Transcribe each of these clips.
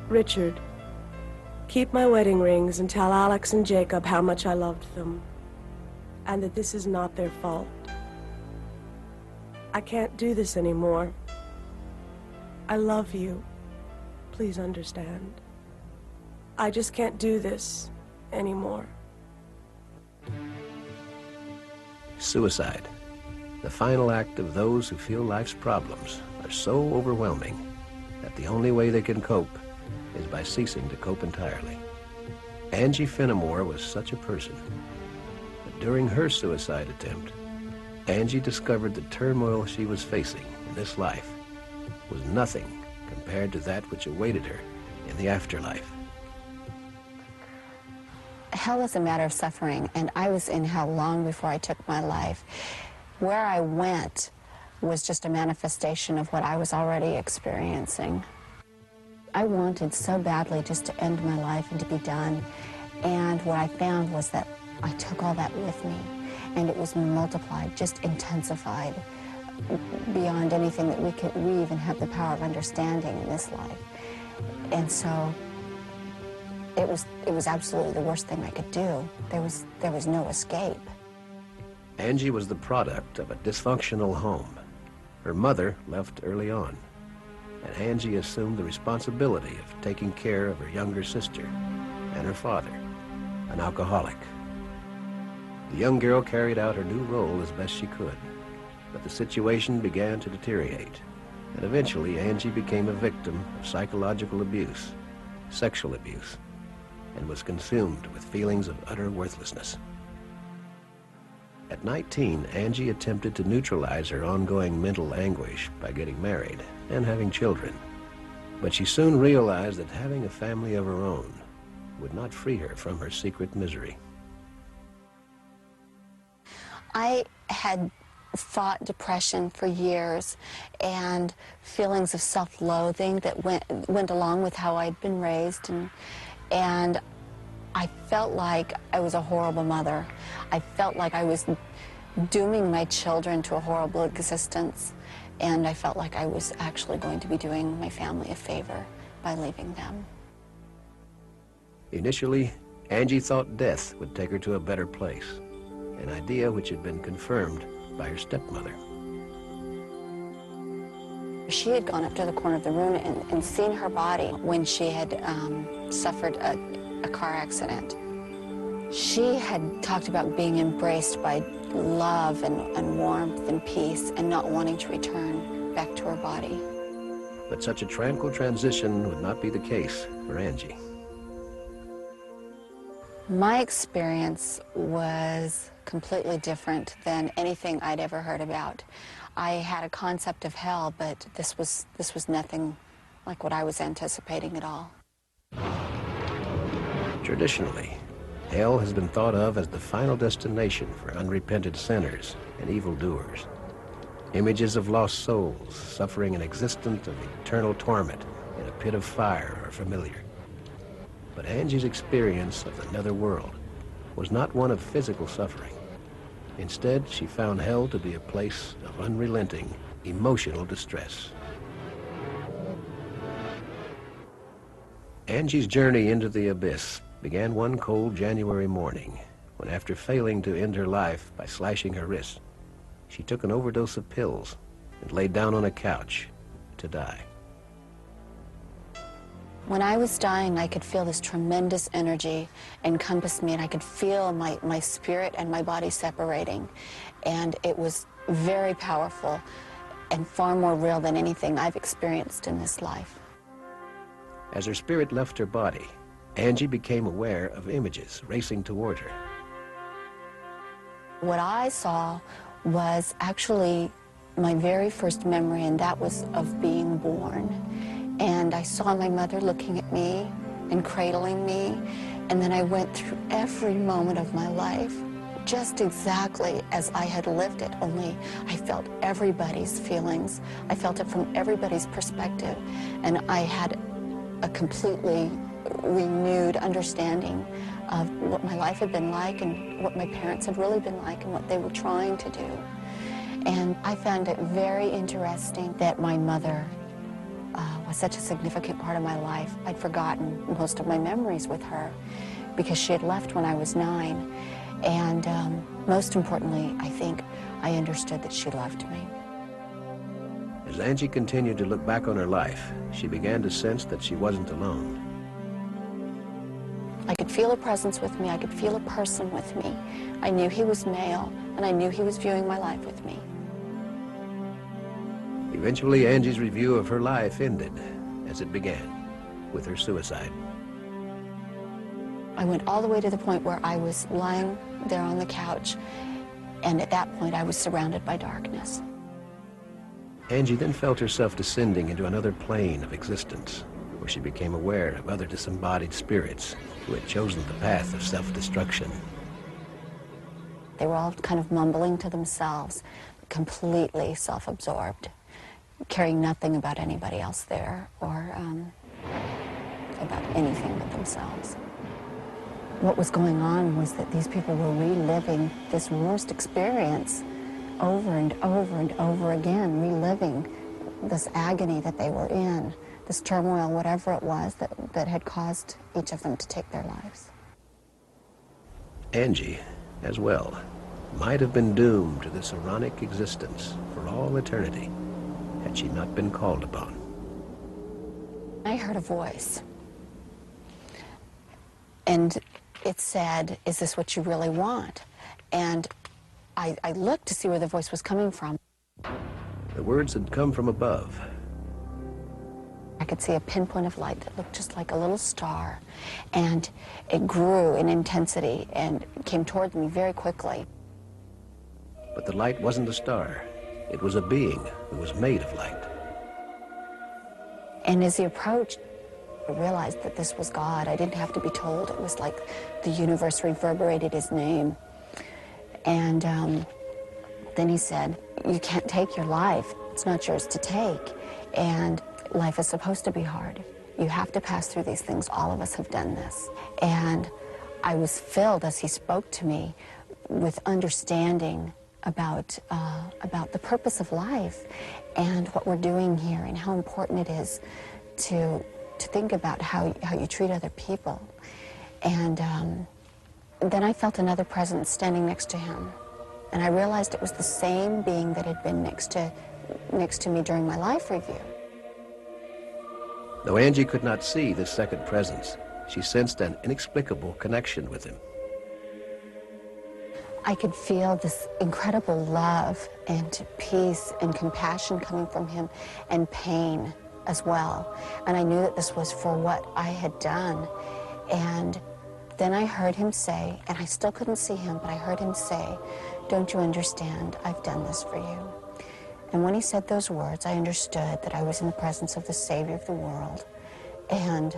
Richard, keep my wedding rings and tell Alex and Jacob how much I loved them, and that this is not their fault. I can't do this anymore. I love you. Please understand. I just can't do this anymore. Suicide, the final act of those who feel life's problems are so overwhelming that the only way they can cope is by ceasing to cope entirely. Angie Fenimore was such a person. But during her suicide attempt, Angie discovered the turmoil she was facing in this life was nothing compared to that which awaited her in the afterlife. Hell is a matter of suffering, and I was in hell long before I took my life. Where I went was just a manifestation of what I was already experiencing. I wanted so badly just to end my life and to be done, and what I found was that I took all that with me, and it was multiplied, just intensified beyond anything that we even have the power of understanding in this life. And so it was absolutely the worst thing I could do. There was no escape. Angie was the product of a dysfunctional home. Her mother left early on, and Angie assumed the responsibility of taking care of her younger sister and her father, an alcoholic. The young girl carried out her new role as best she could, but the situation began to deteriorate, and eventually Angie became a victim of psychological abuse, sexual abuse, and was consumed with feelings of utter worthlessness. At 19, Angie attempted to neutralize her ongoing mental anguish by getting married and having children, but she soon realized that having a family of her own would not free her from her secret misery. I had fought depression for years and feelings of self-loathing that went along with how I'd been raised, and I felt like I was a horrible mother. I felt like I was dooming my children to a horrible existence, and I felt like I was actually going to be doing my family a favor by leaving them. Initially, Angie thought death would take her to a better place, an idea which had been confirmed by her stepmother. She had gone up to the corner of the room and seen her body when she had suffered a car accident. She had talked about being embraced by love and warmth and peace and not wanting to return back to her body. But such a tranquil transition would not be the case for Angie. My experience was completely different than anything I'd ever heard about. I had a concept of hell, but this was nothing like what I was anticipating at all. Traditionally, hell has been thought of as the final destination for unrepentant sinners and evildoers. Images of lost souls suffering an existence of eternal torment in a pit of fire are familiar. But Angie's experience of the nether world was not one of physical suffering. Instead, she found hell to be a place of unrelenting emotional distress. Angie's journey into the abyss began one cold January morning when, after failing to end her life by slashing her wrist, she took an overdose of pills and laid down on a couch to die. When I was dying, I could feel this tremendous energy encompass me, and I could feel my spirit and my body separating. And it was very powerful and far more real than anything I've experienced in this life. As her spirit left her body, Angie became aware of images racing toward her. What I saw was actually my very first memory, and that was of being born. And I saw my mother looking at me and cradling me, and then I went through every moment of my life just exactly as I had lived it, only I felt everybody's feelings. I felt it from everybody's perspective, and I had a completely renewed understanding of what my life had been like and what my parents had really been like and what they were trying to do. And I found it very interesting that my mother was was such a significant part of my life. I'd forgotten most of my memories with her because she had left when I was 9. And most importantly, I think I understood that she loved me. As Angie continued to look back on her life, she began to sense that she wasn't alone. I could feel a presence with me. I could feel a person with me. I knew he was male, and I knew he was viewing my life with me. Eventually, Angie's review of her life ended as it began, with her suicide. I went all the way to the point where I was lying there on the couch, and at that point I was surrounded by darkness. Angie then felt herself descending into another plane of existence, where she became aware of other disembodied spirits who had chosen the path of self-destruction. They were all kind of mumbling to themselves, completely self-absorbed, caring nothing about anybody else there or about anything but themselves. What was going on was that these people were reliving this worst experience over and over and over again, reliving this agony that they were in, this turmoil, whatever it was that had caused each of them to take their lives. Angie, as well, might have been doomed to this ironic existence for all eternity had she not been called upon. I heard a voice, and it said, "Is this what you really want?" And I looked to see where the voice was coming from. The words had come from above. I could see a pinpoint of light that looked just like a little star, and it grew in intensity and came toward me very quickly. But the light wasn't a star. It was a being who was made of light. And as he approached, I realized that this was God. I didn't have to be told. It was like the universe reverberated his name. And then he said, "You can't take your life. It's not yours to take. And life is supposed to be hard. You have to pass through these things. All of us have done this." And I was filled, as he spoke to me, with understanding about the purpose of life and what we're doing here and how important it is to think about how you treat other people. And then I felt another presence standing next to him. And I realized it was the same being that had been next to me during my life review. Though Angie could not see this second presence, she sensed an inexplicable connection with him. I could feel this incredible love and peace and compassion coming from him, and pain as well. And I knew that this was for what I had done. And then I heard him say, and I still couldn't see him, but I heard him say, "Don't you understand? I've done this for you." And when he said those words, I understood that I was in the presence of the Savior of the world. And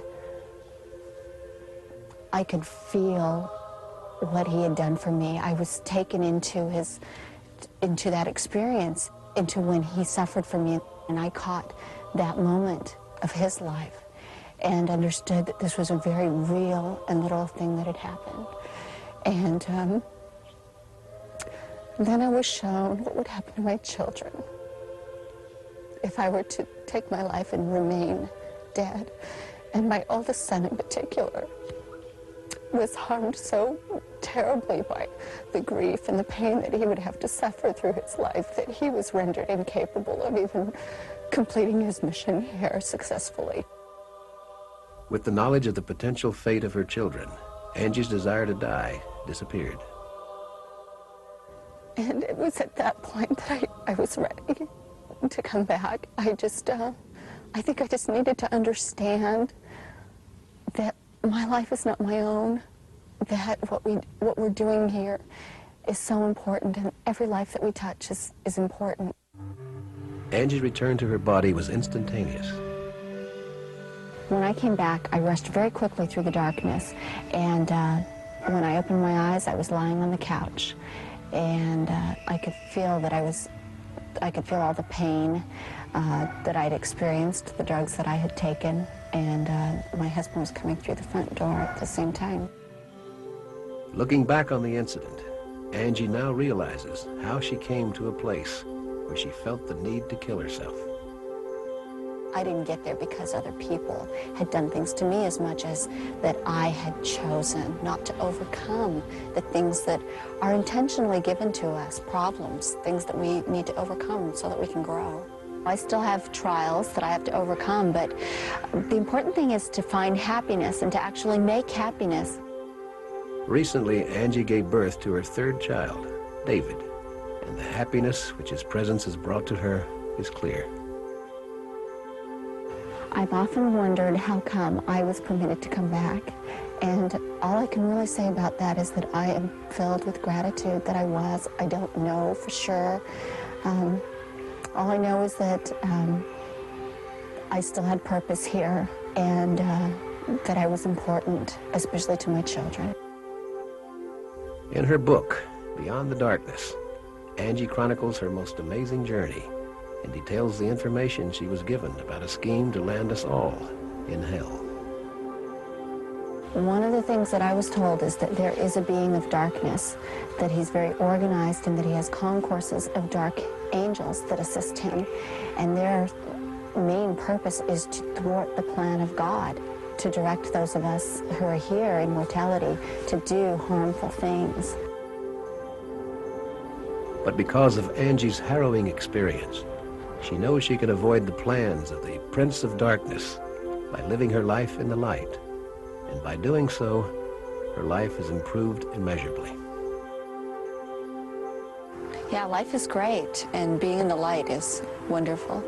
I could feel what he had done for me. I was taken into that experience, into when he suffered for me. And I caught that moment of his life and understood that this was a very real and literal thing that had happened. And then I was shown what would happen to my children if I were to take my life and remain dead. And my oldest son in particular was harmed so terribly by the grief and the pain that he would have to suffer through his life that he was rendered incapable of even completing his mission here successfully. With the knowledge of the potential fate of her children, Angie's desire to die disappeared. And it was at that point that I was ready to come back. I think I just needed to understand that my life is not my own, that what we're doing here is so important, and every life that we touch is important. Angie's return to her body was instantaneous. When I came back, I rushed very quickly through the darkness, and when I opened my eyes, I was lying on the couch, and I could feel all the pain that I'd experienced, the drugs that I had taken, and my husband was coming through the front door at the same time. Looking back on the incident, Angie now realizes how she came to a place where she felt the need to kill herself. I didn't get there because other people had done things to me as much as that I had chosen not to overcome the things that are intentionally given to us, problems, things that we need to overcome so that we can grow. I still have trials that I have to overcome, but the important thing is to find happiness and to actually make happiness. Recently, Angie gave birth to her third child, David, and the happiness which his presence has brought to her is clear. I've often wondered how come I was permitted to come back, and all I can really say about that is that I am filled with gratitude that I was. I don't know for sure. All I know is that I still had purpose here, and that I was important, especially to my children. In her book, Beyond the Darkness, Angie chronicles her most amazing journey and details the information she was given about a scheme to land us all in hell. One of the things that I was told is that there is a being of darkness, that he's very organized and that he has concourses of dark angels that assist him, and their main purpose is to thwart the plan of God, to direct those of us who are here in mortality to do harmful things. But because of Angie's harrowing experience, she knows she can avoid the plans of the Prince of Darkness by living her life in the light. And by doing so, her life has improved immeasurably. Yeah, life is great, and being in the light is wonderful.